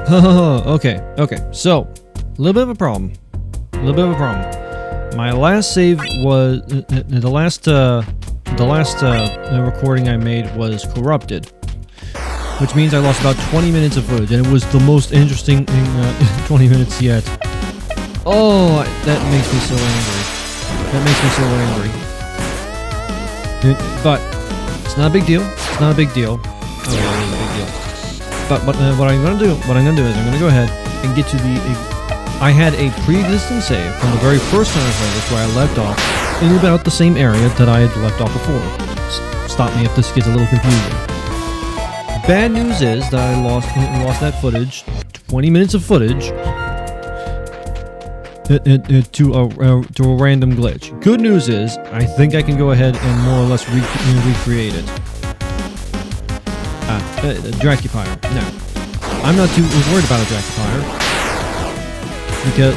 Okay. So, a little bit of a problem. My last save was the last recording I made was corrupted, which means I lost about 20 minutes of footage, and it was the most interesting 20 minutes yet. Oh, that makes me so angry. But it's not a big deal. Oh, yeah, it is a big deal. But what I'm gonna do is I'm gonna go ahead and get to the. I had a pre-existing save from the very first time I played this, where I left off in about the same area that I had left off before. Stop me if this gets a little confusing. Bad news is that I lost that footage, 20 minutes of footage, to a random glitch. Good news is I think I can go ahead and more or less recreate it. Dracupier. No, I'm not too worried about a Dracupier because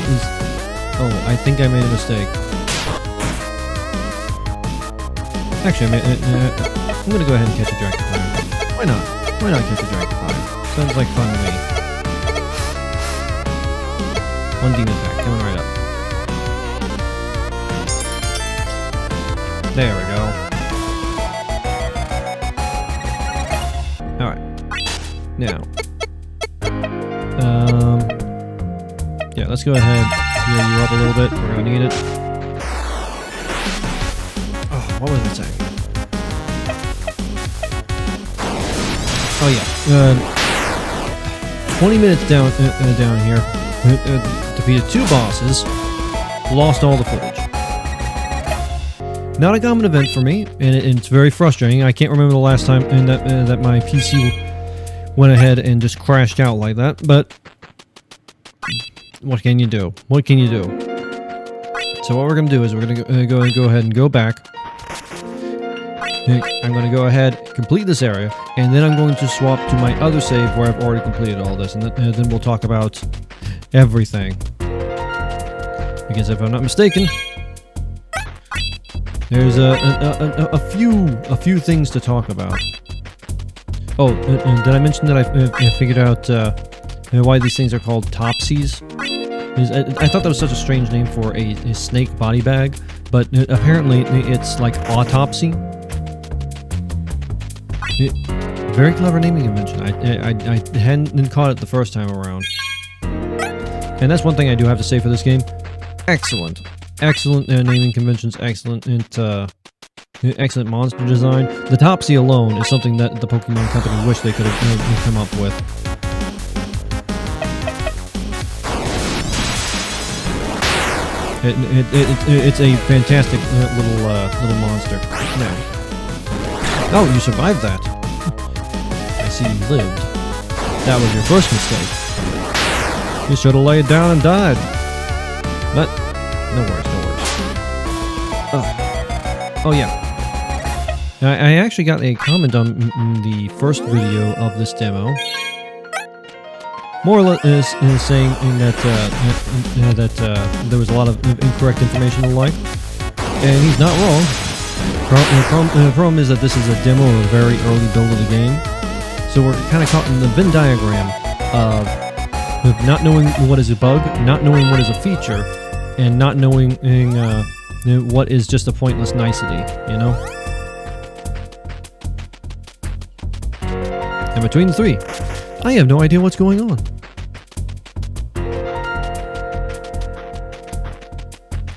I think I made a mistake. Actually, I'm gonna go ahead and catch a Dracupier. Why not? Why not catch a Dracupier? Sounds like fun to me. One demon pack coming right up. There we go. Alright. Now. Yeah, let's go ahead, heal you up a little bit. We're gonna need it. Oh, what was I saying? Oh yeah. 20 minutes down here. Defeated 2 bosses. Lost all the footage. Not a common event for me, and it's very frustrating. I can't remember the last time that my PC went ahead and just crashed out like that, but what can you do? So what we're going to do is we're going to go ahead and go back. I'm going to go ahead, complete this area, and then I'm going to swap to my other save where I've already completed all this, and then we'll talk about everything. Because if I'm not mistaken, there's a few things to talk about. Oh, did I mention that I figured out why these things are called topsies? I thought that was such a strange name for a snake body bag, but apparently it's like autopsy. Very clever naming convention. I hadn't caught it the first time around. And that's one thing I do have to say for this game. Excellent naming conventions, excellent monster design. The Topsy alone is something that the Pokemon Company wish they could have come up with. It's a fantastic little monster. Now, oh, you survived that. I see you lived. That was your first mistake. You should have laid down and died. But no worries. Oh yeah. I actually got a comment on the first video of this demo, more or less saying that there was a lot of incorrect information and the like, and he's not wrong. The problem is that this is a demo of a very early build of the game, so we're kind of caught in the Venn diagram of not knowing what is a bug, not knowing what is a feature, and not knowing what is just a pointless nicety, you know? And between the three, I have no idea what's going on.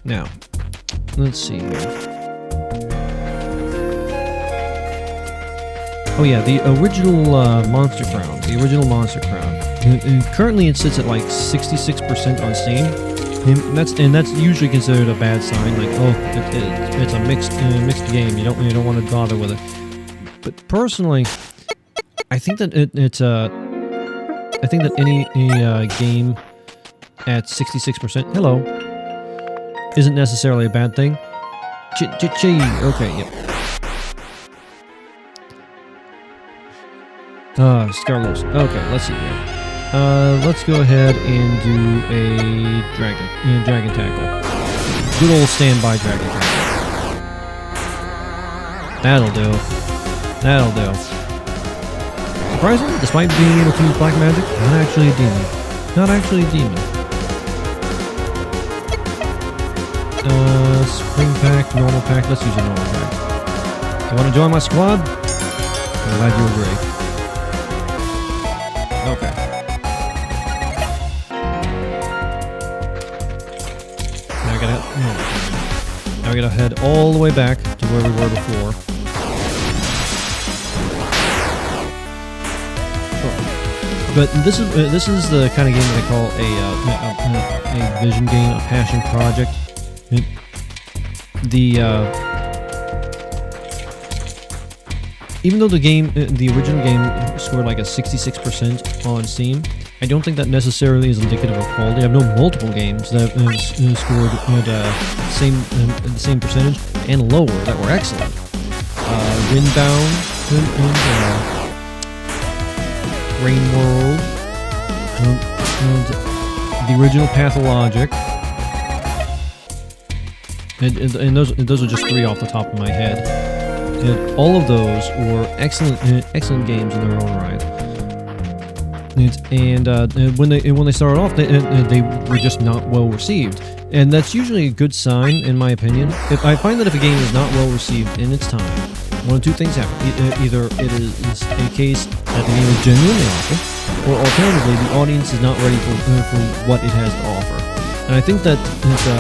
Now, let's see here. Oh yeah, the original Monster Crown. Currently it sits at like 66% on Steam. And that's usually considered a bad sign. Like, oh, it's a mixed game. You don't want to bother with it. But personally, I think that any game at 66%, hello, isn't necessarily a bad thing. Okay, yep. Scarlos. Okay, let's see here. Let's go ahead and do a dragon tackle. Good old standby dragon tackle. That'll do. surprisingly, despite being able to use black magic, not actually a demon. Not actually a demon. Spring pack, normal pack. Let's use a normal pack. You want to join my squad? I'm glad you agree. Okay. Now we gotta head all the way back to where we were before. But this is the kind of game that I call a vision game, a passion project. Even though the original game scored like a 66% on Steam, I don't think that necessarily is indicative of quality. I've known multiple games that scored at the same percentage and lower that were excellent. Windbound and Rain World, and the original Pathologic, and those are just 3 off the top of my head. And all of those were excellent games in their own right. And when they started off, they were just not well received, and that's usually a good sign, in my opinion. I find that if a game is not well received in its time, one of two things happen. Either it is a case that the game is genuinely awful, or alternatively, the audience is not ready for what it has to offer. And I think that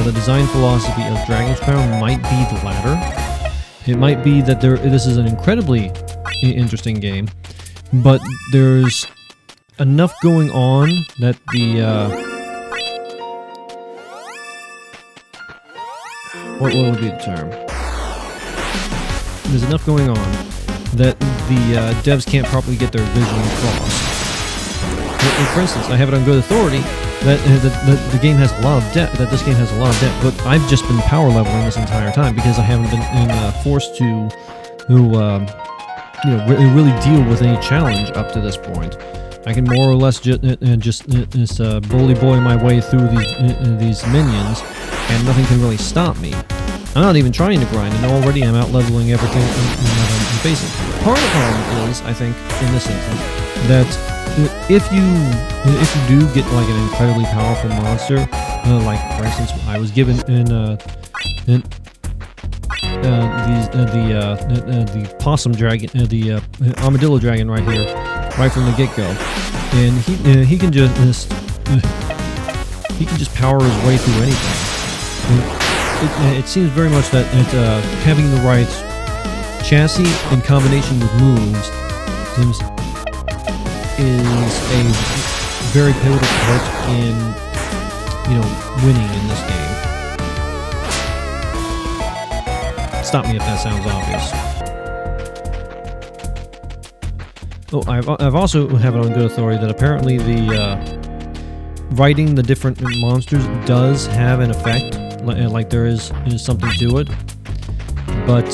the design philosophy of Dragon's Crown might be the latter. It might be that this is an incredibly interesting game, but there's enough going on that what would be the term? There's enough going on that the devs can't properly get their vision across. For instance, I have it on good authority that the game has a lot of depth. That this game has a lot of depth, but I've just been power leveling this entire time because I haven't been forced to really deal with any challenge up to this point. I can more or less just bully boy my way through these minions, and nothing can really stop me. I'm not even trying to grind, and already I'm out leveling everything I'm facing. Part of the problem is, I think, in this instance, that if you do get like an incredibly powerful monster, like for instance, I was given the possum dragon, the armadillo dragon right here, right from the get-go, and he can just power his way through anything. It seems very much that having the right chassis in combination with moves is a very pivotal part in winning in this game. Stop me if that sounds obvious. Oh, I've also have it on good authority that apparently the writing the different monsters does have an effect. Like there is something to it, but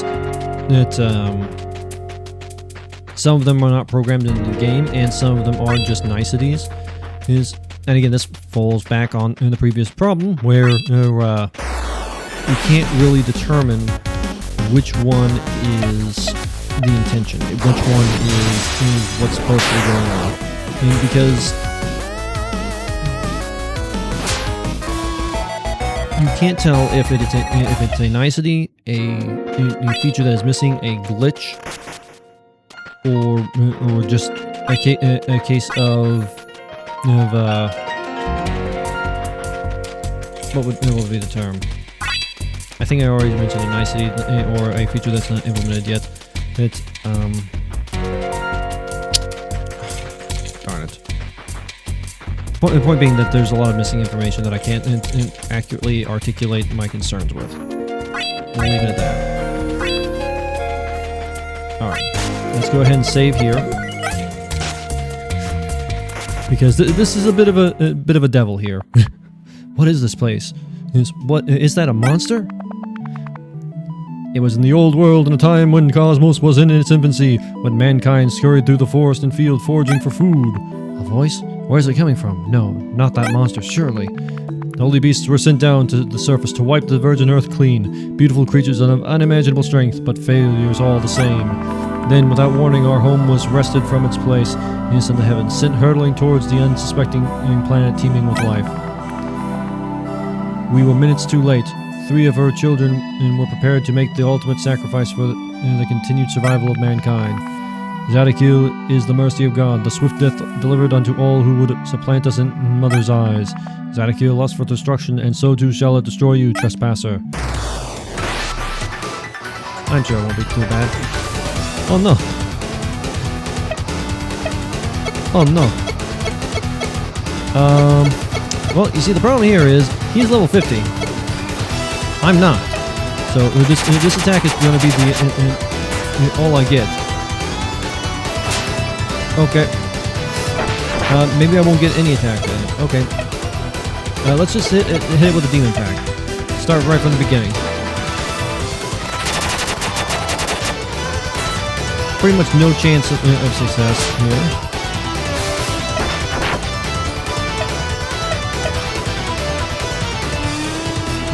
some of them are not programmed into the game, and some of them are just niceties. And again, this falls back on the previous problem where you can't really determine which one is the intention, which one is what's supposed to be going on, and because you can't tell if it's a nicety, a feature that is missing, a glitch, or just a case of what would be the term? I think I already mentioned a nicety or a feature that's not implemented yet. It's darn it. The point being that there's a lot of missing information that I can't accurately articulate my concerns with. I'll leave it at that. Alright, let's go ahead and save here. Because this is a bit of a devil here. What is this place? Is that a monster? It was in the old world in a time when Cosmos was in its infancy, when mankind scurried through the forest and field foraging for food. A voice? Where's it coming from? No, not that monster, surely. The holy beasts were sent down to the surface to wipe the virgin earth clean. Beautiful creatures of unimaginable strength, but failures all the same. Then, without warning, our home was wrested from its place in the heavens, sent hurtling towards the unsuspecting planet teeming with life. We were minutes too late. 3 of her children were prepared to make the ultimate sacrifice for the continued survival of mankind. Zadokil is the mercy of God, the swift death delivered unto all who would supplant us in mother's eyes. Zadokil lusts for destruction, and so too shall it destroy you, trespasser. I'm sure it won't be too bad. Oh no. Oh no. Well, you see, the problem here is, he's level 50. I'm not. So this attack is going to be the all I get. Okay. Maybe I won't get any attack then. Okay. Let's just hit it with a demon pack. Start right from the beginning. Pretty much no chance of success here.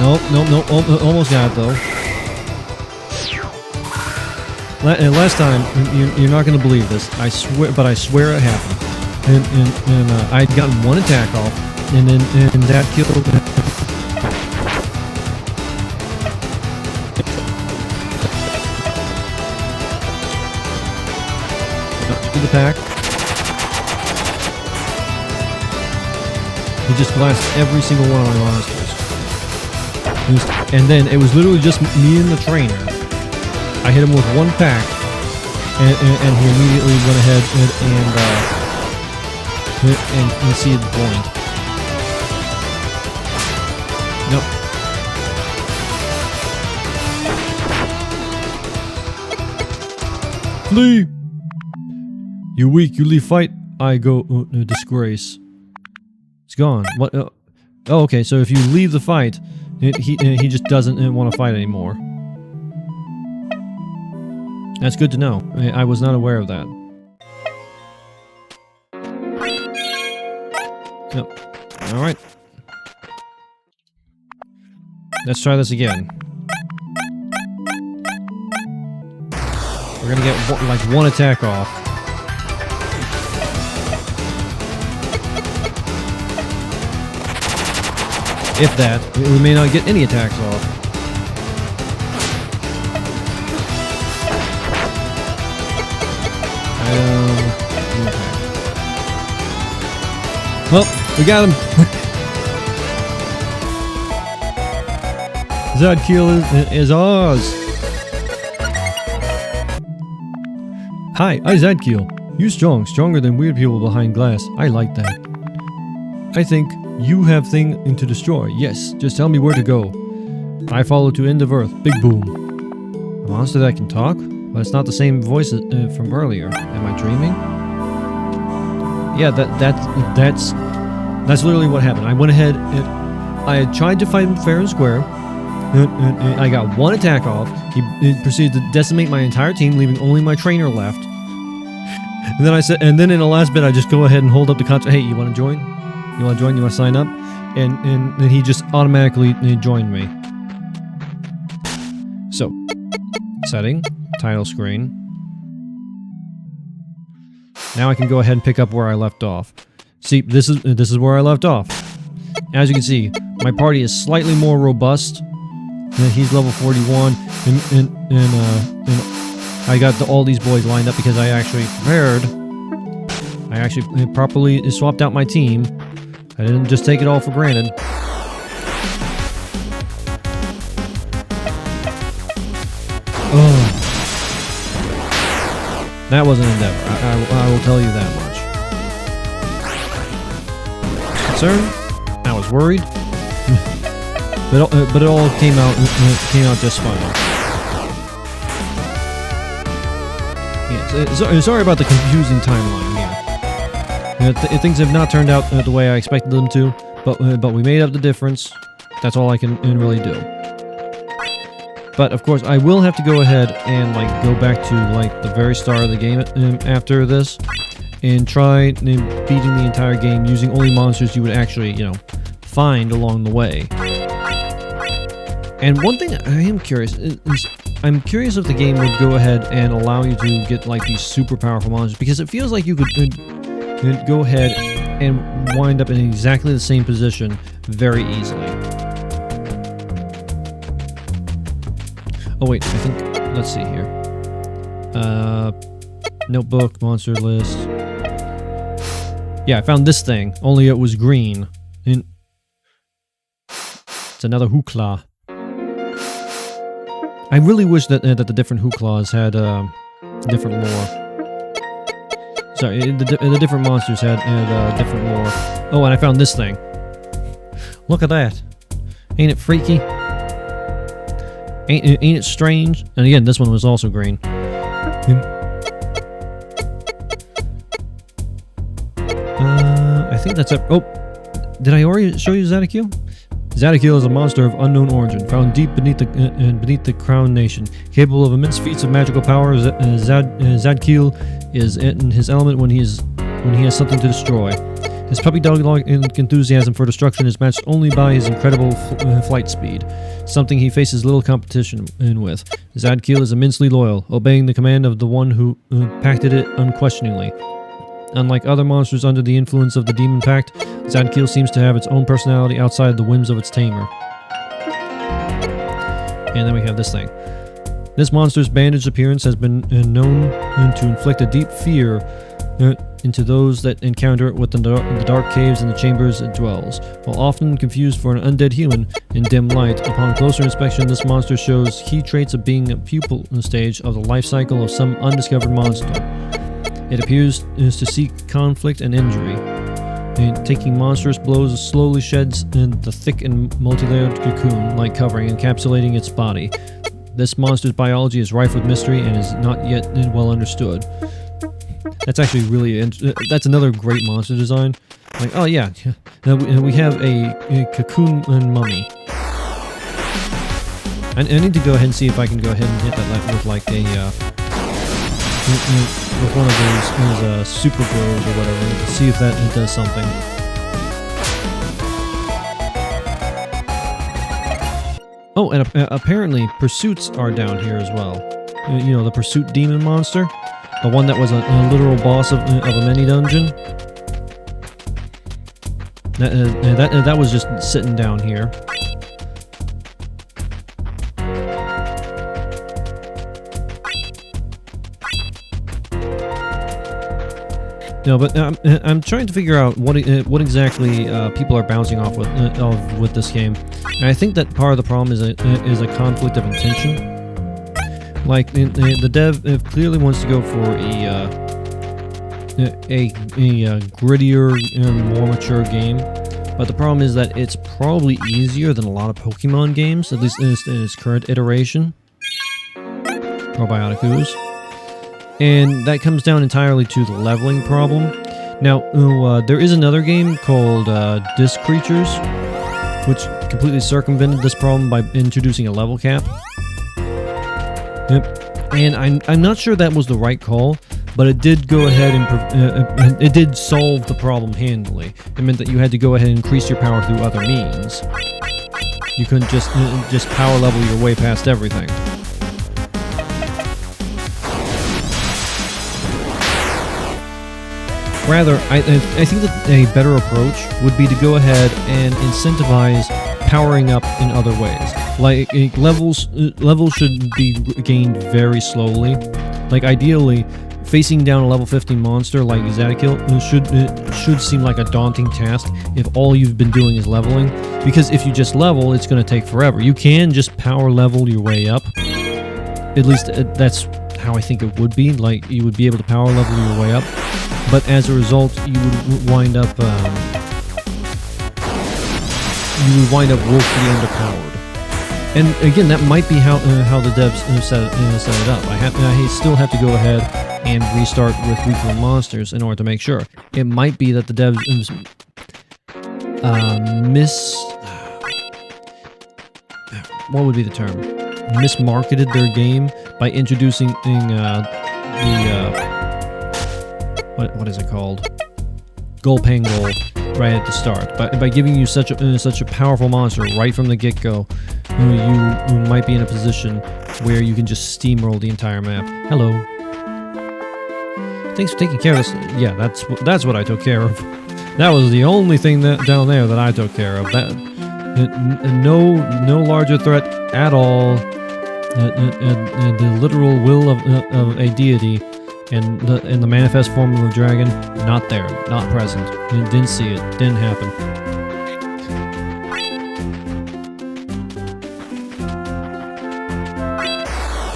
Nope. Almost got it though. Last time, you're not going to believe this. I swear it happened. And I'd gotten one attack off, and that killed. To the pack. He just blasted every single one of my monsters. And then it was literally just me and the trainer. I hit him with one pack, and he immediately went ahead and conceded the point. Nope. Flee! You weak, you leave fight. I go disgrace. It's gone. What? Oh, okay. So if you leave the fight, he just doesn't want to fight anymore. That's good to know. I was not aware of that. Yep. Alright. Let's try this again. We're gonna get like one attack off. If that, we may not get any attacks off. Well, we got him. Zadokil is ours. Hi, I'm Zadokil. You stronger than weird people behind glass. I like that. I think you have thing to destroy. Yes, just tell me where to go. I follow to end of Earth. Big boom. A monster that can talk? But it's not the same voice from earlier. Am I dreaming? Yeah, that's literally what happened. I went ahead and I had tried to fight him fair and square, and I got one attack off. He proceeded to decimate my entire team, leaving only my trainer left. And then I said, and then in the last bit, I just go ahead and hold up the contract. Hey, you want to join? You want to join? You want to sign up? And then he just automatically joined me. So, setting, title screen. Now I can go ahead and pick up where I left off. See, this is where I left off. As you can see, my party is slightly more robust. He's level 41, and I got all these boys lined up because I actually prepared. I actually properly swapped out my team. I didn't just take it all for granted. Oh. That was an endeavor. I will tell you that much. Concerned? I was worried. but it all came out just fine. Yeah, sorry about the confusing timeline here. Things have not turned out the way I expected them to, but we made up the difference. That's all I can really do. But of course, I will have to go ahead and go back to the very start of the game after this, and try beating the entire game using only monsters you would actually, find along the way. And one thing I am curious is, I'm curious if the game would go ahead and allow you to get like these super powerful monsters, because it feels like you could go ahead and wind up in exactly the same position very easily. Oh wait, I think, let's see here. Notebook, monster list. Yeah, I found this thing, only it was green. And it's another hookla. I really wish that the different hooklas had different lore. Sorry, the different monsters had different lore. Oh, and I found this thing. Look at that. Ain't it freaky? Ain't it strange? And again, this one was also green. I think that's it. Oh, did I already show you Zadkiel? Zadkiel is a monster of unknown origin, found deep beneath the Crown Nation. Capable of immense feats of magical power, Zadkiel is in his element when he has something to destroy. His puppy dog-like enthusiasm for destruction is matched only by his incredible flight speed, something he faces little competition with. Zadkiel is immensely loyal, obeying the command of the one who pacted it unquestioningly. Unlike other monsters under the influence of the Demon Pact, Zadkiel seems to have its own personality outside the whims of its tamer. And then we have this thing. This monster's bandaged appearance has been known to inflict a deep fear into those that encounter it within the dark caves and the chambers it dwells. While often confused for an undead human in dim light, upon closer inspection this monster shows key traits of being a pupil stage of the life cycle of some undiscovered monster. It appears to seek conflict and injury. Taking monstrous blows, slowly sheds the thick and multi-layered cocoon-like covering encapsulating its body. This monster's biology is rife with mystery and is not yet well understood. That's actually really that's another great monster design. Like, oh yeah, we have a cocoon and mummy. I need to go ahead and see if I can go ahead and hit that with like a with one of those super blows or whatever, to see if that does something. Oh, and apparently pursuits are down here as well. You know, the pursuit demon monster, the one that was a literal boss of a mini dungeon. That was just sitting down here. No, but I'm trying to figure out what exactly people are bouncing off with this game, and I think that part of the problem is a conflict of intention. Like the dev clearly wants to go for a grittier, more mature game, but the problem is that it's probably easier than a lot of Pokemon games, at least in its current iteration. Probiotic ooze. And that comes down entirely to the leveling problem. Now, there is another game called Disc Creatures, which completely circumvented this problem by introducing a level cap. Yep. And I'm not sure that was the right call, but it did go ahead and it did solve the problem handily. It meant that you had to go ahead and increase your power through other means. You couldn't just power level your way past everything. Rather, I think that a better approach would be to go ahead and incentivize powering up in other ways. Like levels should be gained very slowly. Like ideally, facing down a level 15 monster like Zadkiel should seem like a daunting task if all you've been doing is leveling. Because if you just level, it's going to take forever. You can just power level your way up. At least that's how I think it would be. Like you would be able to power level your way up. But as a result, you would wind up woefully underpowered. And again, that might be how the devs set it up. I still have to go ahead and restart with weaker monsters in order to make sure. It might be that the devs what would be the term? Mismarketed their game by introducing what is it called? Goal Pang Goal right at the start. By giving you such a powerful monster right from the get-go, you might be in a position where you can just steamroll the entire map. Hello. Thanks for taking care of this. Yeah, that's what I took care of. That was the only thing down there that I took care of. No larger threat at all. The literal will of a deity and the manifest form of a dragon, not there, not present. Didn't see it. Didn't happen.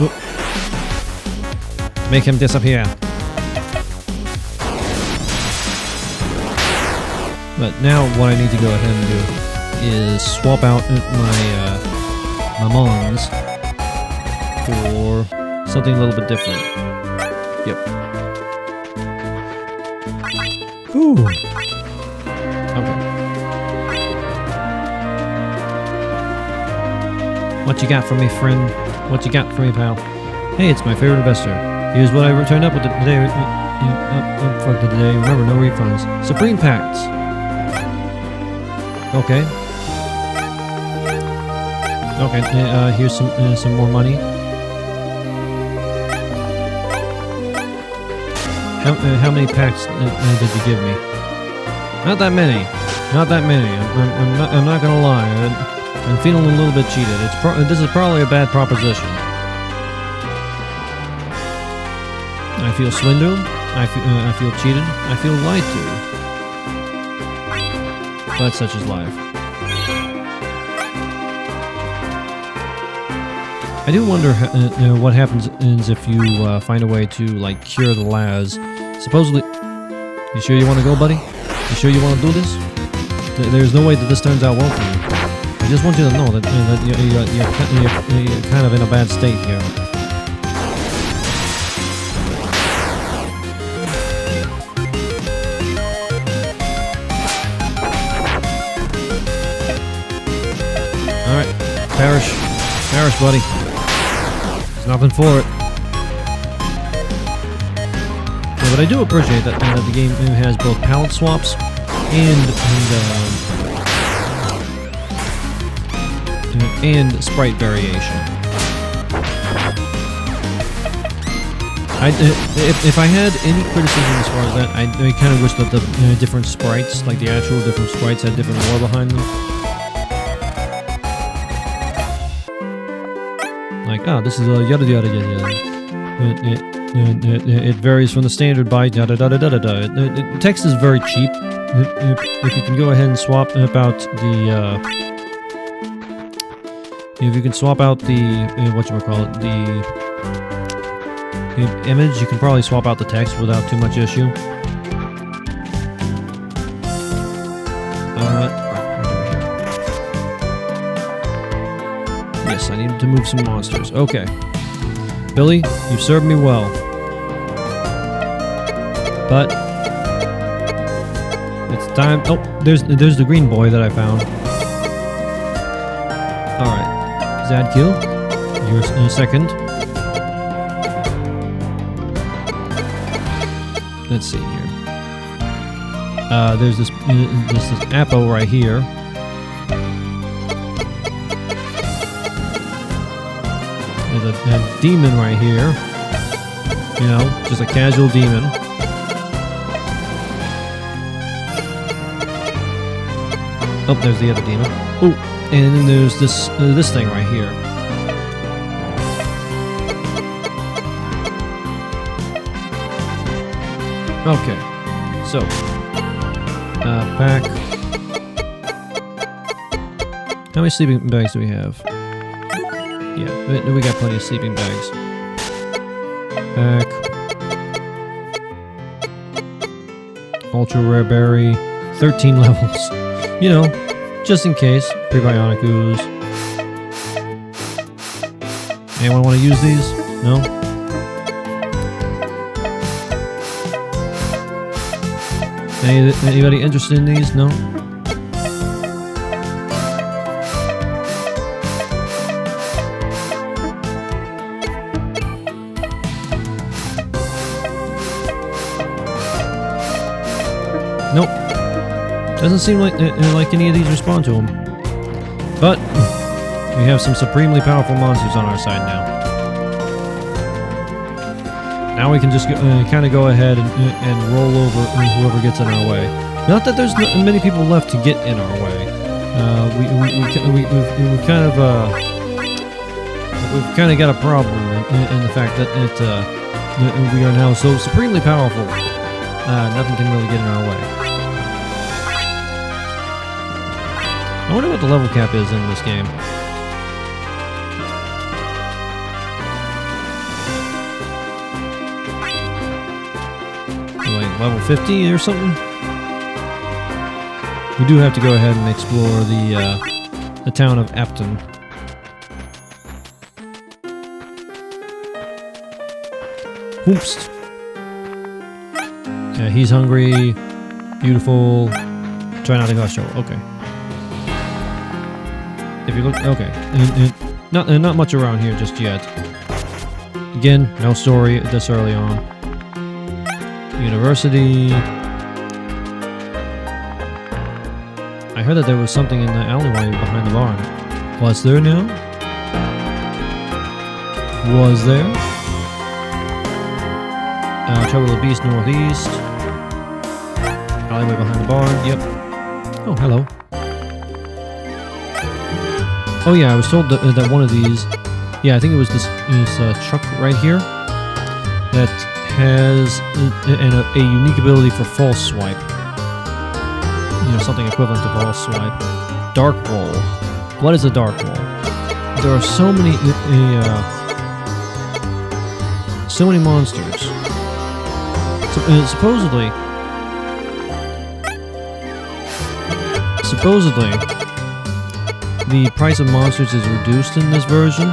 Oop. Make him disappear. But now what I need to go ahead and do is swap out my mons for something a little bit different. Yep. Ooh. Okay. What you got for me, friend? What you got for me, pal? Hey, it's my favorite investor. Here's what I returned up with today. Fuck the day. Remember, no refunds. Supreme Pacts. Okay. Okay. Here's some more money. How many packs did you give me? Not that many. Not that many. I'm not gonna lie. I'm feeling a little bit cheated. This is probably a bad proposition. I feel swindled. I feel cheated. I feel lied to. But such is life. I do wonder what happens if you find a way to like cure the Laz. Supposedly, you sure you want to go, buddy? You sure you want to do this? There's no way that this turns out well for you. I just want you to know that, you're kind of in a bad state here. All right, perish, buddy. There's nothing for it. Yeah, but I do appreciate that the game has both palette swaps and sprite variation. If I had any criticism as far as that, I kind of wish that the different sprites, like the actual different sprites, had different lore behind them. Like, this is a yada yada yada. It varies from the standard by yada yada yada yada. Text is very cheap. If you can go ahead and swap out the, if you can swap out the whatchamacallit, the image, you can probably swap out the text without too much issue. Yes, I need to move some monsters. Okay. Billy, you've served me well. But it's time. Oh, there's the green boy that I found. Alright. Zadkill, you're in a second. Let's see here. There's this Apo right here. There's a demon right here. You know, just a casual demon. Oh, there's the other demon. Oh, and then there's this thing right here. Okay, so pack. How many sleeping bags do we have? Yeah, we got plenty of sleeping bags. Pack. Ultra rare berry. 13 levels. You know, just in case. Prebiotic ooze. Anyone want to use these? No? Anybody interested in these? No? Nope. Doesn't seem like any of these respond to him. But we have some supremely powerful monsters on our side now. Now we can just kind of go ahead and roll over whoever gets in our way. Not that there's many people left to get in our way. We've kind of got a problem in the fact that we are now so supremely powerful. Nothing can really get in our way. I wonder what the level cap is in this game. Like level 50 or something? We do have to go ahead and explore the town of Upton. Oops. Yeah, he's hungry. Beautiful. Try not to go show. Okay. If you look, okay, not much around here just yet. Again, no story this early on. University. I heard that there was something in the alleyway behind the barn. Was there now? Was there? Trouble of the Beast northeast. Alleyway behind the barn. Yep. Oh, hello. Oh yeah, I was told that one of these, yeah, I think it was this truck right here that has a unique ability for false swipe. You know, something equivalent to false swipe. Dark roll. What is a dark roll? There are so many monsters. Supposedly, the price of monsters is reduced in this version,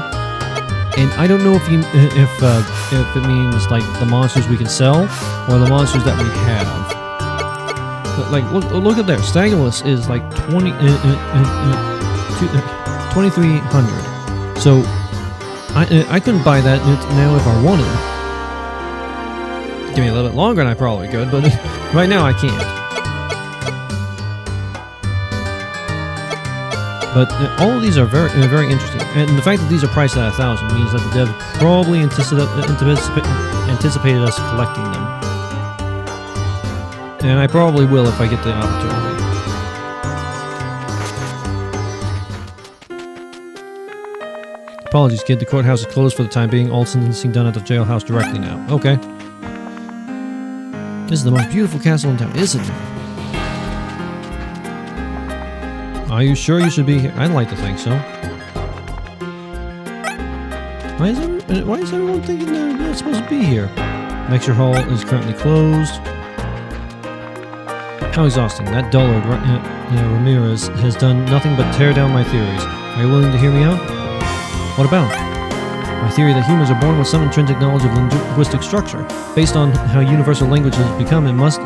and I don't know if it means like the monsters we can sell or the monsters that we have. But like, look at there. Stagulus is like 2,300. So I couldn't buy that now if I wanted. Give me a little bit longer, and I probably could, but right now I can't. But all of these are very interesting, and the fact that these are priced at 1,000 means that the dev probably anticipated us collecting them. And I probably will if I get the opportunity. Apologies, kid. The courthouse is closed for the time being. All sentencing done at the jailhouse directly now. Okay. This is the most beautiful castle in town, isn't it? Are you sure you should be here? I'd like to think so. Why is everyone thinking they're not supposed to be here? Lecture hall is currently closed. How exhausting. That dullard Ramirez has done nothing but tear down my theories. Are you willing to hear me out? What about? My theory that humans are born with some intrinsic knowledge of linguistic structure. Based on how universal language has become, it must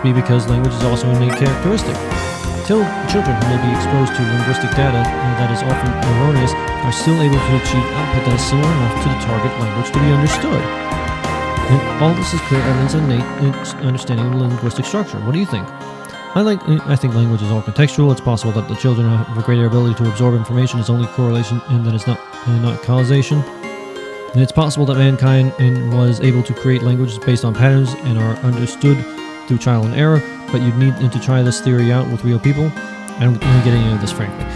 be because language is also an innate characteristic. Children who may be exposed to linguistic data that is often erroneous are still able to achieve output that is similar enough to the target language to be understood. And all this is clear evidence of innate understanding of linguistic structure. What do you think? I think language is all contextual. It's possible that the children have a greater ability to absorb information is only correlation and that is not causation. And it's possible that mankind was able to create languages based on patterns and are understood through trial and error, but you'd need to try this theory out with real people. I don't get any of this, frankly.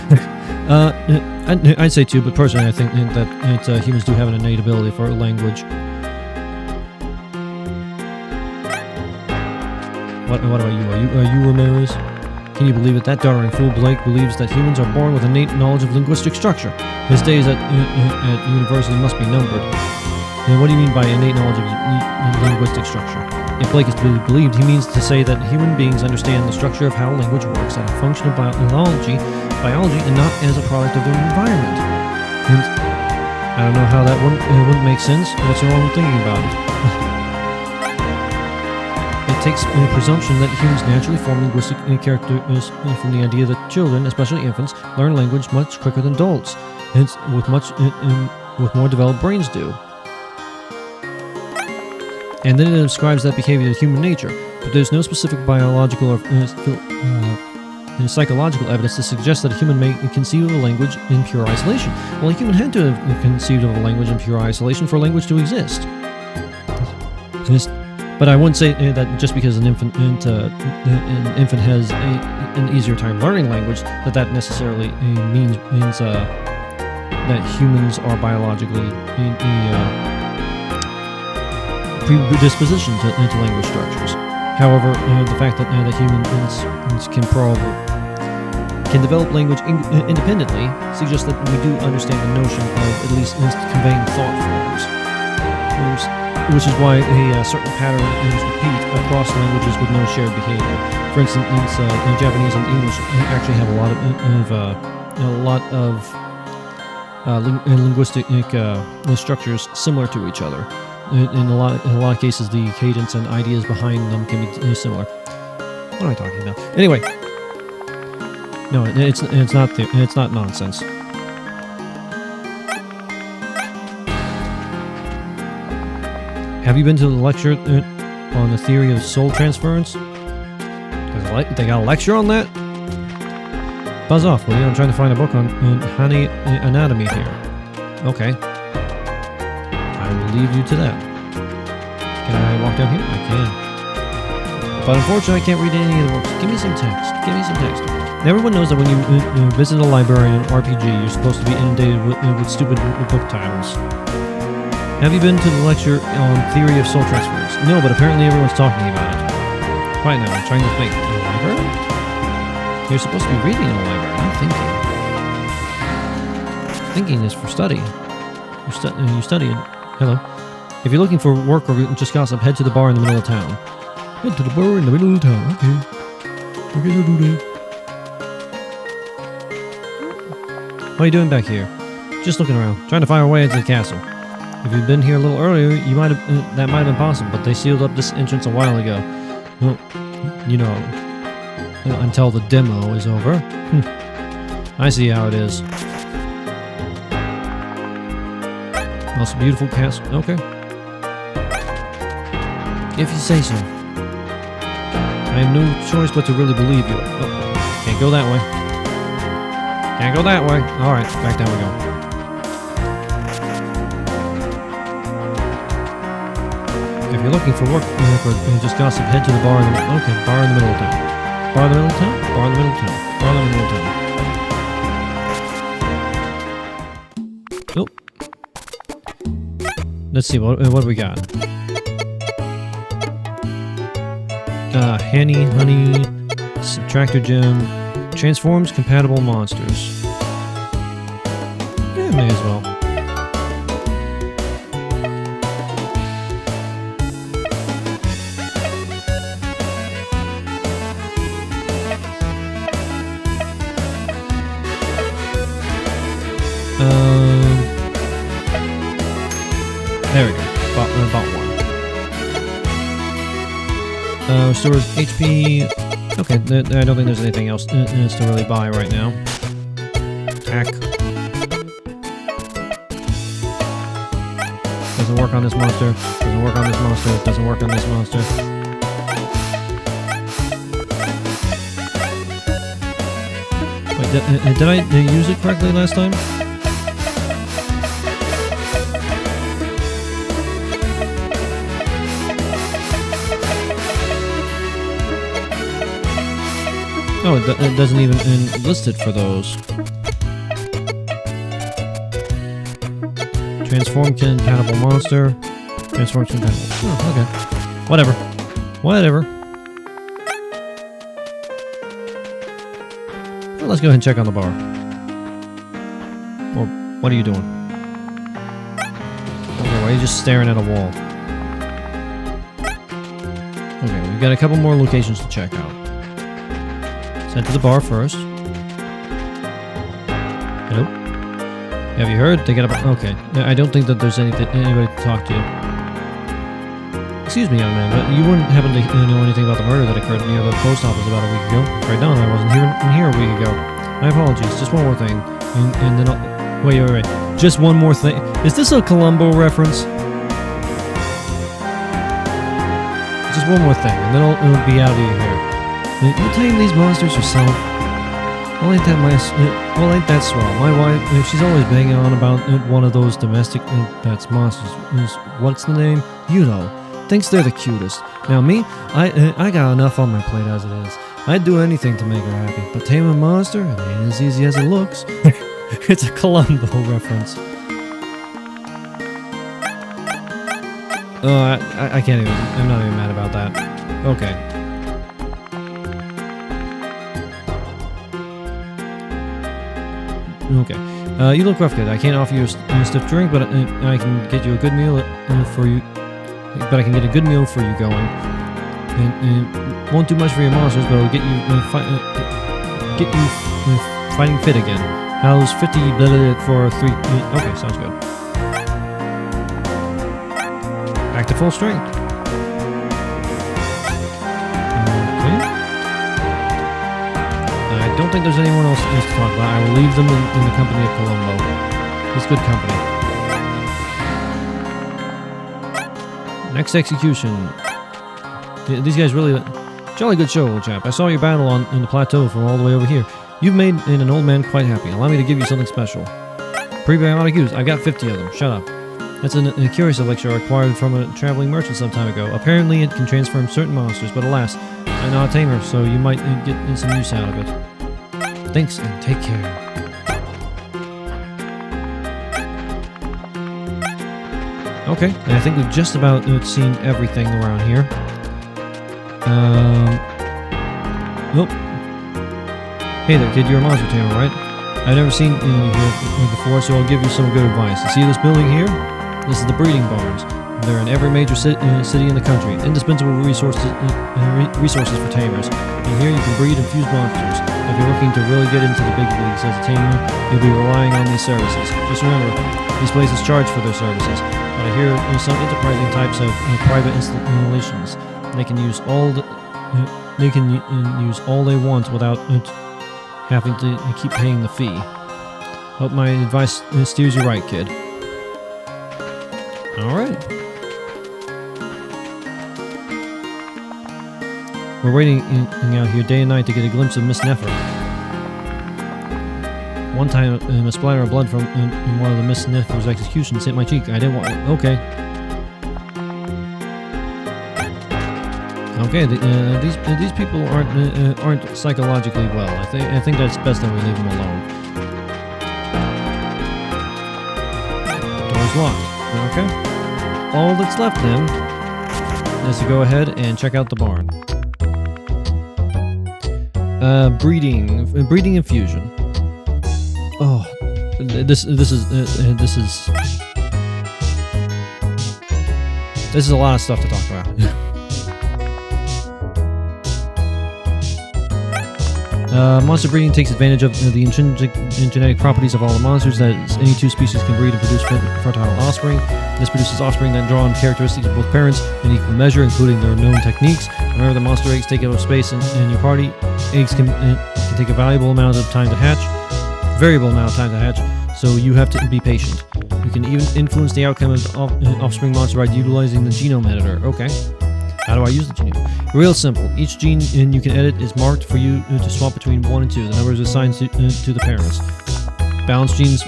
I'd say too, but personally I think that humans do have an innate ability for language. What about you? Are you Ramirez? Can you believe it? That doddering fool Blake believes that humans are born with innate knowledge of linguistic structure. His days at university must be numbered. And what do you mean by innate knowledge of linguistic structure? If Blake is to be believed, he means to say that human beings understand the structure of how language works as a function of biology, and not as a product of their environment. And I don't know how that wouldn't make sense. What's wrong with thinking about it? It takes a presumption that humans naturally form linguistic characters from the idea that children, especially infants, learn language much quicker than adults, hence with more developed brains do. And then it ascribes that behavior to human nature. but there's no specific biological or psychological evidence to suggest that a human may conceive of a language in pure isolation. Well, a human had to have conceived of a language in pure isolation for a language to exist. But I wouldn't say that just because an infant has an easier time learning language, that necessarily means that humans are biologically predispositioned to language structures. However, the fact that humans can develop language independently suggests that we do understand the notion of at least conveying thought forms, which is why a certain pattern is repeat across languages with no shared behavior. For instance, Japanese and English actually have a lot of linguistic structures similar to each other. In a lot of cases, the cadence and ideas behind them can be similar. What am I talking about? Anyway, no, it's not nonsense. Have you been to the lecture on the theory of soul transference? They got a lecture on that? Buzz off, will you? I'm trying to find a book on anatomy here. Okay. I will leave you to that. Can I walk down here? I can. But unfortunately, I can't read any of the books. Give me some text. Give me some text. Everyone knows that when you visit a library in an RPG, you're supposed to be inundated with stupid book titles. Have you been to the lecture on theory of soul transference? No, but apparently everyone's talking about it. Right now, I'm trying to think. In a library? You're supposed to be reading in a library, not thinking. Thinking is for study. You study it. Hello. If you're looking for work or just gossip, head to the bar in the middle of town. Head to the bar in the middle of town. Okay. We're gonna do that. What are you doing back here? Just looking around, trying to find our way into the castle. If you'd been here a little earlier, that might have been possible, but they sealed up this entrance a while ago. Well, until the demo is over. I see how it is. Most beautiful castle. Okay. If you say so. I have no choice but to really believe you. Oh, can't go that way. Can't go that way. Alright, back down we go. If you're looking for work or just gossip, head to the bar in the middle of town. Bar in the middle of town? Bar in the middle of town. Bar in the middle of town. Nope. Let's see, what do we got? Honey, Subtractor Gem, transforms compatible monsters. Yeah, may as well. There we go. Bought one. Restores HP. Okay, I don't think there's anything else to really buy right now. Attack. Doesn't work on this monster. Doesn't work on this monster. Doesn't work on this monster. Wait, did I use it correctly last time? Oh, it doesn't even list it for those. Transform compatible monster. Transform compatible. Oh, okay. Whatever. Whatever. Well, let's go ahead and check on the bar. Or, what are you doing? Okay, why are you just staring at a wall? Okay, we've got a couple more locations to check out. Head to the bar first. Hello? Have you heard? They got a... Okay. I don't think that there's anybody to talk to. Excuse me, young man, but you wouldn't happen to know anything about the murder that occurred near the post office about a week ago? Right down, I wasn't here a week ago. My apologies. Just one more thing. And then I'll... Wait. Just one more thing. Is this a Columbo reference? just one more thing, and then it'll be out of your hair. You tame these monsters yourself? Well, ain't that swell? My wife, she's always banging on about one of those domestic pets monsters. What's the name? You know. Thinks they're the cutest. Now me, I got enough on my plate as it is. I'd do anything to make her happy, but tame a monster, it ain't as easy as it looks. It's a Columbo reference. I can't even, I'm not even mad about that. Okay. Okay. You look rough, kid. I can't offer you a stiff drink, but I can get you a good meal for you. But I can get a good meal for you going. And won't do much for your monsters, but it'll get you fighting fit again. How's 50 for 3? Okay, sounds good. Back to full strength. Okay. I don't think there's anyone else to talk about. I will leave them in the company of Columbo. It's good company. Next execution. These guys really... Jolly good show, old chap. I saw your battle in the plateau from all the way over here. You've made an old man quite happy. Allow me to give you something special. Prebiotic use. I've got 50 of them. Shut up. That's a curious elixir I acquired from a traveling merchant some time ago. Apparently it can transform certain monsters, but alas, I'm not a tamer, so you might get some use out of it. Thanks, and take care. Okay, and I think we've just about seen everything around here. Nope. Hey there, kid, you're a monster tamer, right? I've never seen you here before, so I'll give you some good advice. You see this building here? This is the breeding barns. They're in every major city in the country. Indispensable resources for tamers. And here you can breed and fuse monsters. If you're looking to really get into the big leagues as a tamer, you'll be relying on these services. Just remember, these places charge for their services. But I hear some enterprising types of private installations. They can use all they want without having to keep paying the fee. Hope my advice steers you right, kid. Alright. We're waiting out here day and night to get a glimpse of Miss Nefer. One time, a splatter of blood from one of the Miss Nefer's executions hit my cheek. I didn't want... Okay. Okay, these people aren't psychologically well. I think that's best that we leave them alone. Door's locked. Okay. All that's left then is to go ahead and check out the barn. Breeding and fusion. Oh, this is a lot of stuff to talk about. Monster breeding takes advantage of the intrinsic and genetic properties of all the monsters that any two species can breed and produce fertile offspring. This produces offspring that draw on characteristics of both parents in equal measure, including their known techniques. Remember that monster eggs take up space in your party. Eggs can take a variable amount of time to hatch, so you have to be patient. You can even influence the outcome of the offspring monster by utilizing the genome editor. Okay. How do I use the genome? Real simple. Each gene you can edit is marked for you to swap between 1 and 2. The number is assigned to the parents. Balanced genes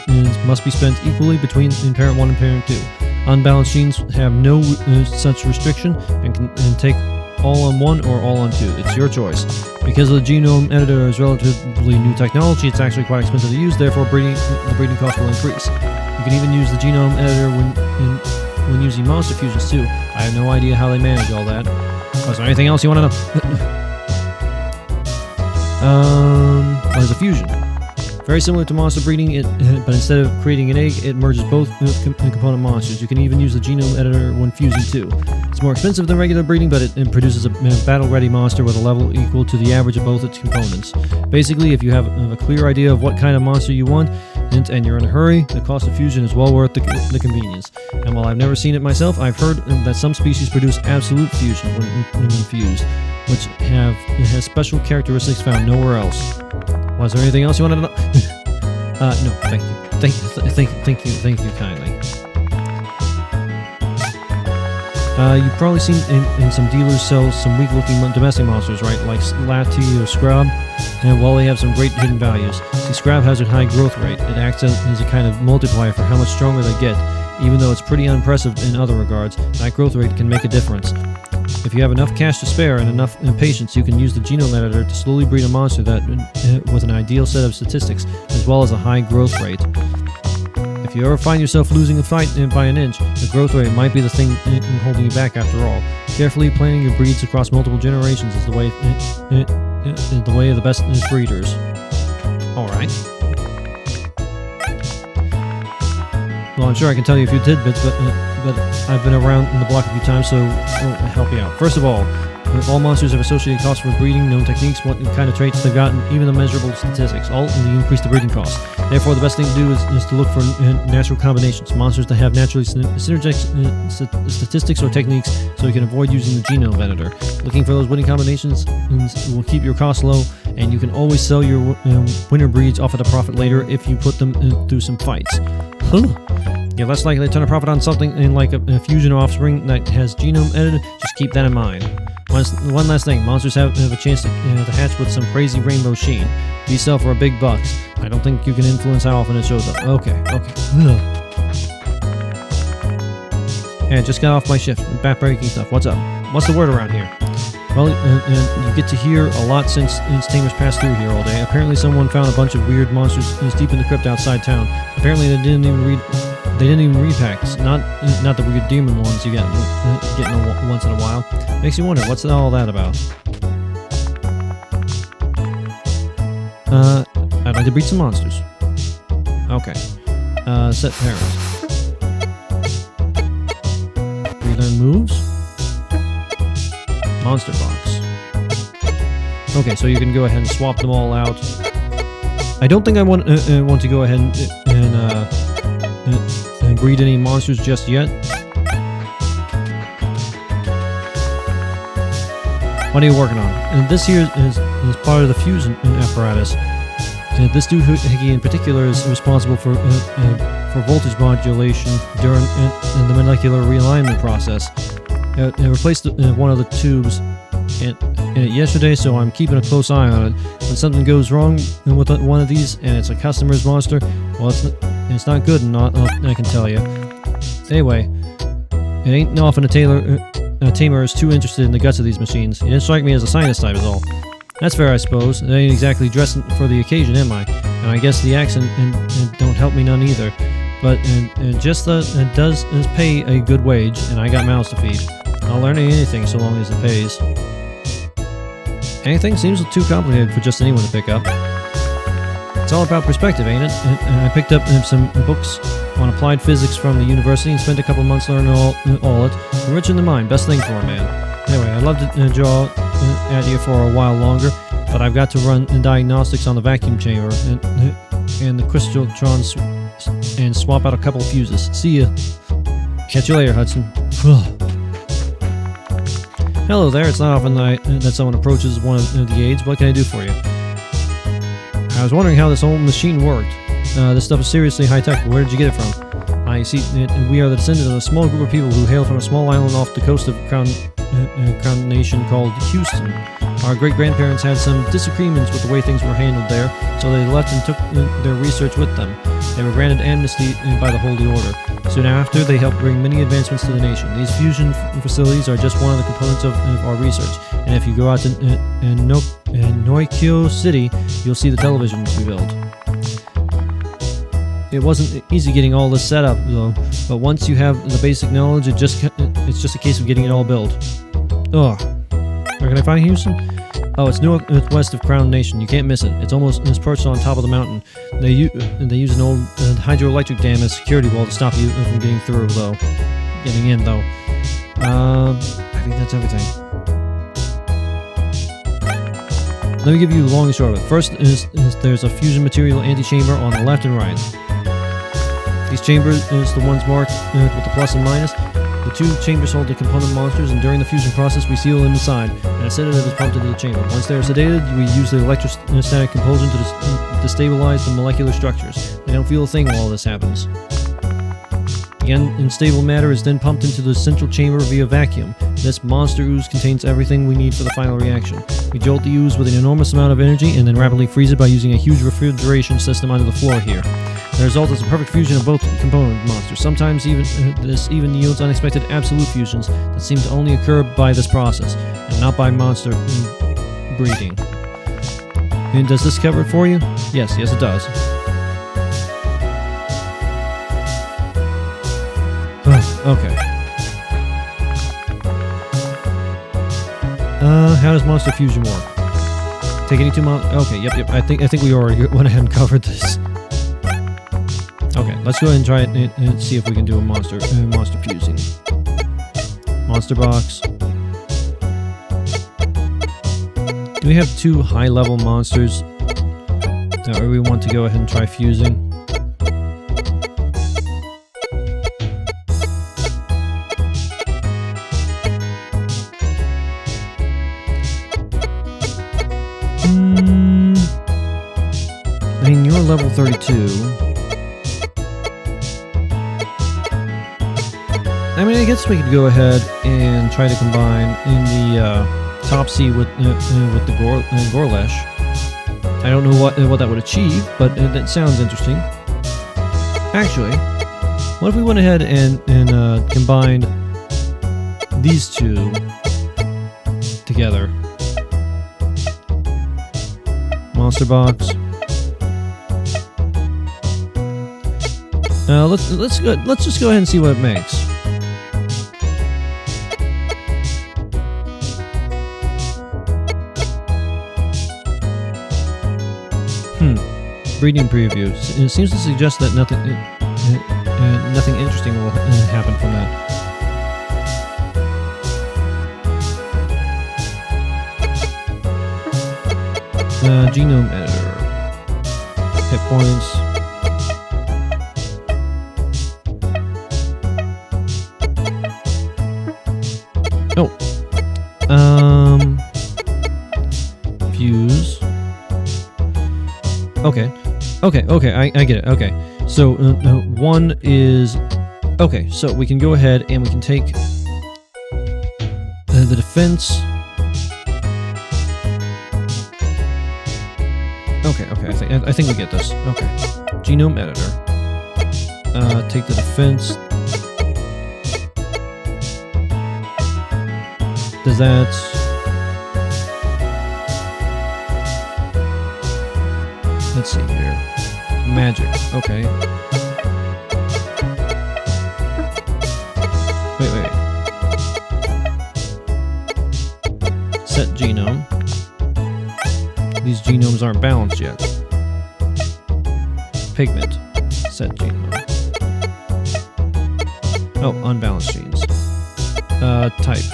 must be spent equally between parent 1 and parent 2. Unbalanced genes have no such restriction and can take all on 1 or all on 2. It's your choice. Because the genome editor is relatively new technology, it's actually quite expensive to use, therefore the breeding cost will increase. You can even use the genome editor when using monster fusions too. I have no idea how they manage all that. Is there anything else you want to know? What is a fusion? Very similar to monster breeding, but instead of creating an egg, it merges both component monsters. You can even use the genome editor when fusing too. It's more expensive than regular breeding, but it produces a battle-ready monster with a level equal to the average of both its components. Basically, if you have a clear idea of what kind of monster you want, and you're in a hurry, the cost of fusion is well worth the convenience. And while I've never seen it myself, I've heard that some species produce absolute fusion when fused, which has special characteristics found nowhere else. Was there anything else you wanted to know? No, thank you. Thank you kindly. You've probably seen in some dealers sell some weak-looking domestic monsters, right? Like Lati or Scrab. And while they have some great hidden values. See, Scrab has a high growth rate. It acts as a kind of multiplier for how much stronger they get. Even though it's pretty unimpressive in other regards, that growth rate can make a difference. If you have enough cash to spare and enough patience, you can use the genome editor to slowly breed a monster that with an ideal set of statistics, as well as a high growth rate. If you ever find yourself losing a fight by an inch, the growth rate might be the thing holding you back after all. Carefully planning your breeds across multiple generations is the way of the best breeders. Alright. Well, I'm sure I can tell you a few tidbits, but I've been around the block a few times, so I'll help you out. First of all monsters have associated costs for breeding, known techniques, what kind of traits they've got, and even the measurable statistics, all increase the breeding cost. Therefore, the best thing to do is to look for natural combinations, monsters that have naturally synergistic statistics or techniques, so you can avoid using the genome editor. Looking for those winning combinations will keep your costs low, and you can always sell your winner breeds off at a profit later if you put them through some fights. You're less likely to turn a profit on something like a fusion offspring that has genome edited. Just keep that in mind. One last thing, monsters have a chance to hatch with some crazy rainbow sheen. These sell for big bucks. I don't think you can influence how often it shows up. Okay. Hey, I just got off my shift. Backbreaking stuff. What's up? What's the word around here? Well, you get to hear a lot since Tamers passed through here all day. Apparently someone found a bunch of weird monsters deep in the crypt outside town. Apparently they didn't even read packs. Not the weird demon ones you get getting once in a while. Makes you wonder, what's all that about? I'd like to breed some monsters. Okay. Set parents. Relearn moves. Monster box. Okay, so you can go ahead and swap them all out. I don't think I want to go ahead and breed any monsters just yet. What are you working on? And this here is part of the fusion apparatus. And this dude Higgy in particular is responsible for voltage modulation during the molecular realignment process. It replaced one of the tubes yesterday, so I'm keeping a close eye on it. When something goes wrong with one of these and it's a customer's monster, well, it's not good, I can tell you. Anyway, it ain't often a tamer is too interested in the guts of these machines. He didn't strike me as a scientist type is all. That's fair, I suppose. I ain't exactly dressed for the occasion, am I? And I guess the accent don't help me none either. But it does pay a good wage, and I got mouths to feed. I'll learn anything so long as it pays. Anything seems too complicated for just anyone to pick up. It's all about perspective, ain't it? And I picked up some books on applied physics from the university and spent a couple months learning all it. Enriching the mind, best thing for a man. Anyway, I'd love to draw at you for a while longer, but I've got to run diagnostics on the vacuum chamber and the crystaltrons and swap out a couple of fuses. See ya. Catch you later, Hudson. Hello there, it's not often that someone approaches one of the aides. What can I do for you? I was wondering how this old machine worked. This stuff is seriously high-tech. Where did you get it from? I see, we are the descendants of a small group of people who hail from a small island off the coast of Crown Nation called Houston. Our great-grandparents had some disagreements with the way things were handled there, so they left and took their research with them. They were granted amnesty by the Holy Order. Soon after, they helped bring many advancements to the nation. These fusion facilities are just one of the components of our research, and if you go out to Noikyo City, you'll see the televisions we built. It wasn't easy getting all this set up, though, but once you have the basic knowledge, it's just a case of getting it all built. Ugh. Where can I find Houston? Oh, it's northwest of Crown Nation. You can't miss it. It's perched on top of the mountain. They use an old hydroelectric dam as a security wall to stop you from getting through, though. Getting in, though. I think that's everything. Let me give you the long and short of it. First is there's a fusion material antechamber on the left and right. These chambers is the ones marked with the plus and minus. The two chambers hold the component monsters, and during the fusion process, we seal them inside, and a sedative is pumped into the chamber. Once they are sedated, we use the electrostatic compulsion to stabilize the molecular structures. They don't feel a thing while all this happens. The unstable matter is then pumped into the central chamber via vacuum. This monster ooze contains everything we need for the final reaction. We jolt the ooze with an enormous amount of energy and then rapidly freeze it by using a huge refrigeration system under the floor here. The result is a perfect fusion of both component monsters. Sometimes this even yields unexpected absolute fusions that seem to only occur by this process, and not by monster breeding. And does this cover it for you? Yes, it does. Okay. How does monster fusion work? Take any two okay, yep. I think we already went ahead and covered this. Okay, let's go ahead and try it and see if we can do a monster fusing. Monster box. Do we have two high-level monsters that we want to go ahead and try fusing? I mean, you're level 32. I mean, I guess we could go ahead and try to combine in the Topsy with the Gorlesh. I don't know what that would achieve, but that sounds interesting. Actually, what if we went ahead and combined these two together? Monster box. Let's just go ahead and see what it makes. Breeding preview. It seems to suggest that nothing interesting will happen from that. Genome editor. Hit points. Oh. Fuse. Okay, I get it. Okay, so one is... Okay, so we can go ahead and we can take the defense... Okay, I think we get this. Okay. Genome editor. Take the defense. Does that... Let's see here. Magic. Okay. Wait. Set genome. These genomes aren't balanced yet. Pigment. Set genome. Oh, unbalanced genes. Type.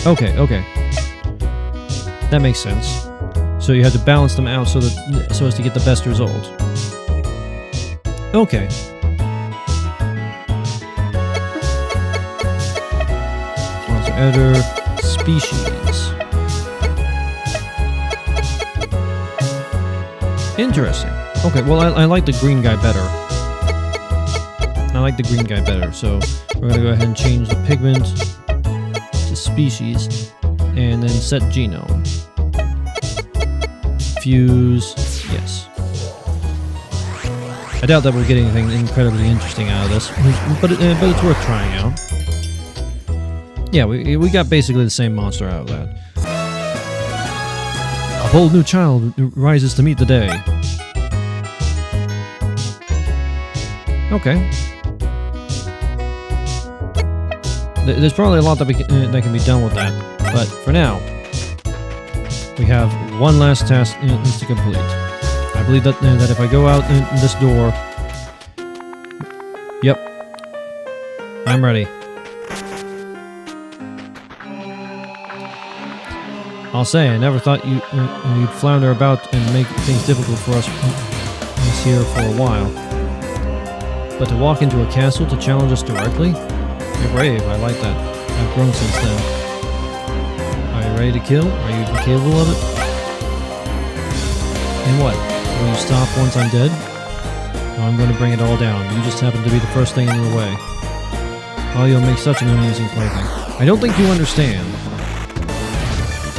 Okay. That makes sense. So you have to balance them out so as to get the best result. Okay. Monster editor. Species. Interesting. Okay, well, I like the green guy better. So we're going to go ahead and change the pigment to species, and then set genome. Fuse, yes. I doubt that we'll get anything incredibly interesting out of this, but it's worth trying out. Yeah, we got basically the same monster out of that. A whole new child rises to meet the day. Okay. There's probably a lot that can be done with that, but for now, we have one last task to complete. I believe that if I go out in this door... Yep. I'm ready. I'll say, I never thought you'd flounder about and make things difficult for us here for a while. But to walk into a castle to challenge us directly? You're brave, I like that. I've grown since then. Are you ready to kill? Are you even capable of it? And what? Will you stop once I'm dead? I'm going to bring it all down. You just happen to be the first thing in the way. Oh, you'll make such an amusing plaything. I don't think you understand.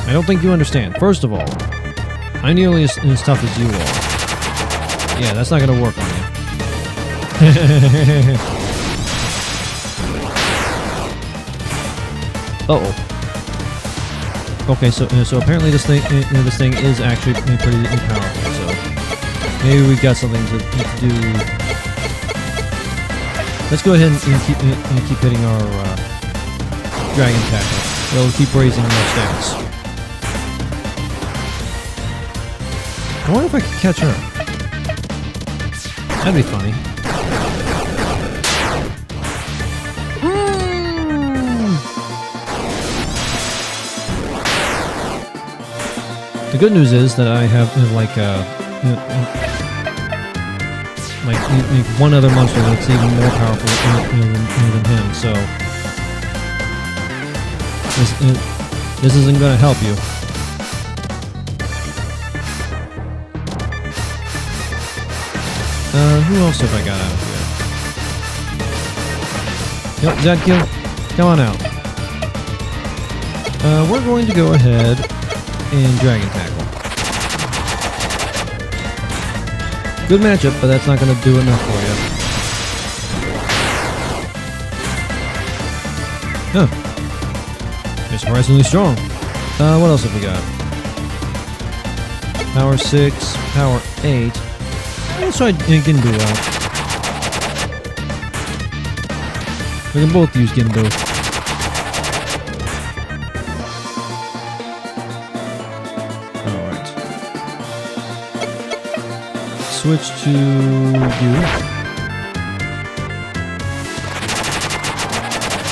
I don't think you understand. First of all, I'm nearly as tough as you are. Yeah, that's not going to work on you. Uh-oh. Okay, so apparently this thing is actually pretty powerful. So maybe we've got something to do. Let's go ahead and keep hitting our dragon tackle. We'll keep raising our stats. I wonder if I could catch her. That'd be funny. The good news is that I have like one other monster that's even more powerful than him. So this isn't going to help you. Who else have I got out here? Yep, Zadkill, come on out. We're going to go ahead and Dragon Tackle. Good matchup, but that's not going to do enough for you. Huh. You're surprisingly strong. What else have we got? Power 6, Power 8. Let's try Ginbu out. We can both use Ginbu. Alright. Switch to you.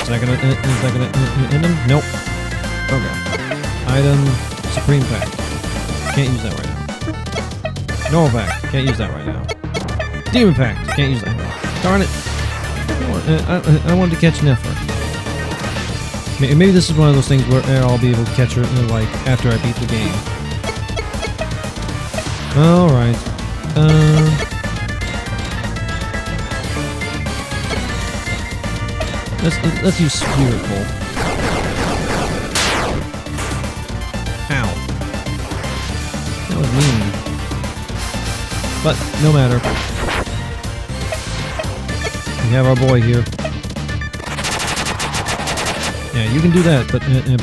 Is that gonna end him? Nope. Okay. Item Supreme Pack. Can't use that right now. Normal Pack. Can't use that right now. Demon Pack. Can't use that. Darn it. I wanted to catch Nefer. Maybe this is one of those things where I'll be able to catch her like after I beat the game. Alright. Let's use Spirit Bolt. Ow. That was mean. But no matter. We have our boy here. Yeah, you can do that, but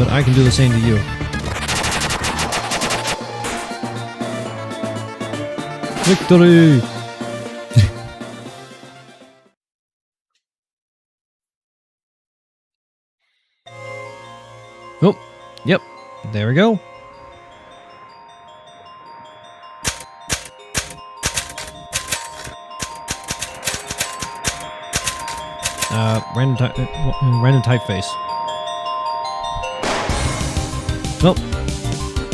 I can do the same to you. Victory! Oh, yep. There we go. Random typeface. Well,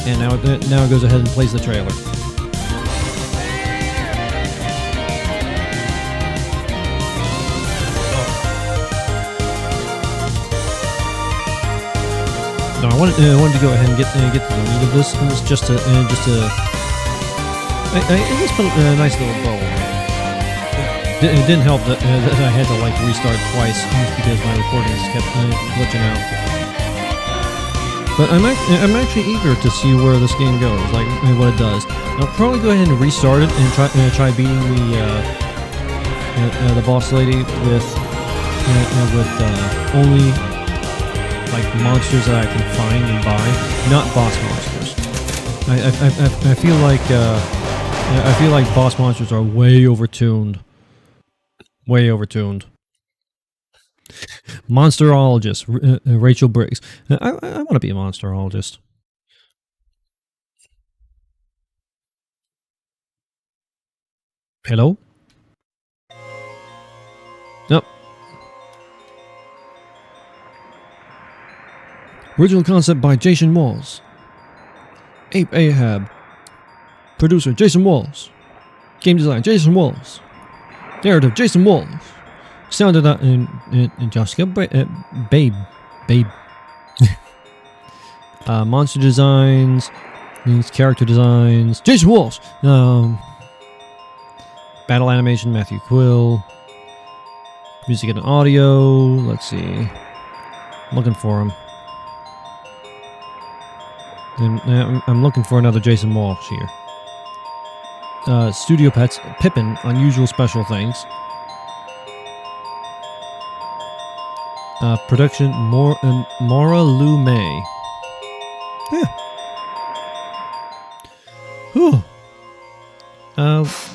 and now it goes ahead and plays the trailer. No, I wanted to go ahead and get to the meat of this. It's just to I just put a nice little bow on it. It didn't help that I had to like restart twice because my recordings kept glitching out. But I'm actually eager to see where this game goes, like what it does. I'll probably go ahead and restart it and try beating the boss lady with only like monsters that I can find and buy, not boss monsters. I feel like boss monsters are way overtuned. Way overtuned. Monsterologist, Rachel Briggs. I want to be a monsterologist. Hello? Nope. Original concept by Jason Walls. Ape Ahab. Producer Jason Walls. Game design Jason Walls. Narrative Jason Walls. Sounded out in Jessica Babe. Monster designs, character designs. Jason Walls. Battle animation, Matthew Quill. Music and audio. Let's see. I'm looking for him. I'm looking for another Jason Walsh here. Studio Pets, Pippin, Unusual Special Things. Production, Maura Lou May. Yeah. Whew.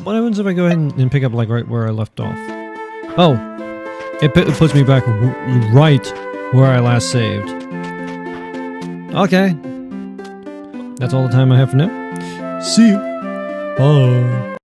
What happens if I go ahead and pick up like right where I left off? Oh, it puts me back right where I last saved. Okay. That's all the time I have for now. See you. Bye.